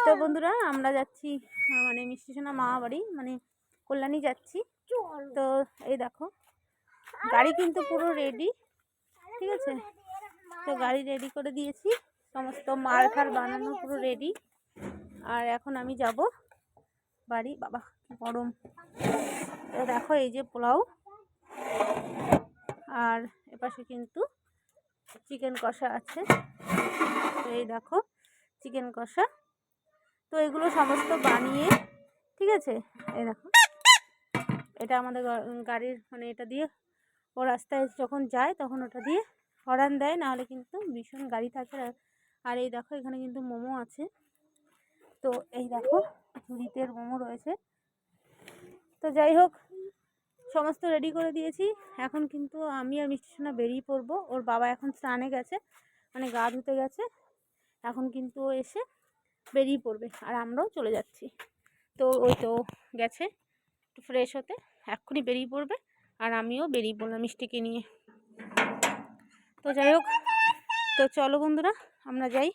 তো বন্ধুরা আমরা যাচ্ছি মানে মিষ্টি সোনা মামা বাড়ি, মানে কল্যাণী যাচ্ছি। তো এই দেখো গাড়ি কিন্তু পুরো রেডি, ঠিক আছে। তো গাড়ি রেডি করে দিয়েছি, সমস্ত মাল ঠাল বানানো পুরো রেডি। আর এখন আমি যাব বাড়ি। বাবা কি গরম। তো দেখো এই যে পোলাও, আর এপাশে কিন্তু চিকেন কষা আছে। তো এই দেখো চিকেন কষা। তো এগুলো সমস্ত বানিয়ে, ঠিক আছে। এই দেখো এটা আমাদের গাড়ির মানে এটা দিয়ে ও রাস্তায় যখন যায় তখন ওটা দিয়ে হর্ন দেয়, নাহলে কিন্তু ভীষণ গাড়ি থাকে। আর এই দেখো এখানে কিন্তু মোমো আছে। তো এই দেখো ঝুড়িতে মোমো রয়েছে। তো যাই হোক সমস্ত রেডি করে দিয়েছি। এখন কিন্তু আমি আর মিষ্টি সোনা বেরিয়ে পড়বো। ওর বাবা এখন স্নানে গেছে, মানে গা ধুতে গেছে। এখন কিন্তু ও এসে বেরিয়ে পড়বে আর আমরাও চলে যাচ্ছি। তো ওই তো গেছে একটু ফ্রেশ হতে, এক্ষুনি বেরিয়ে পড়বে। আর আমিও বেরিয়ে পড়লাম মিষ্টিকে নিয়ে। তো যাই হোক, তো চলো বন্ধুরা আমরা যাই।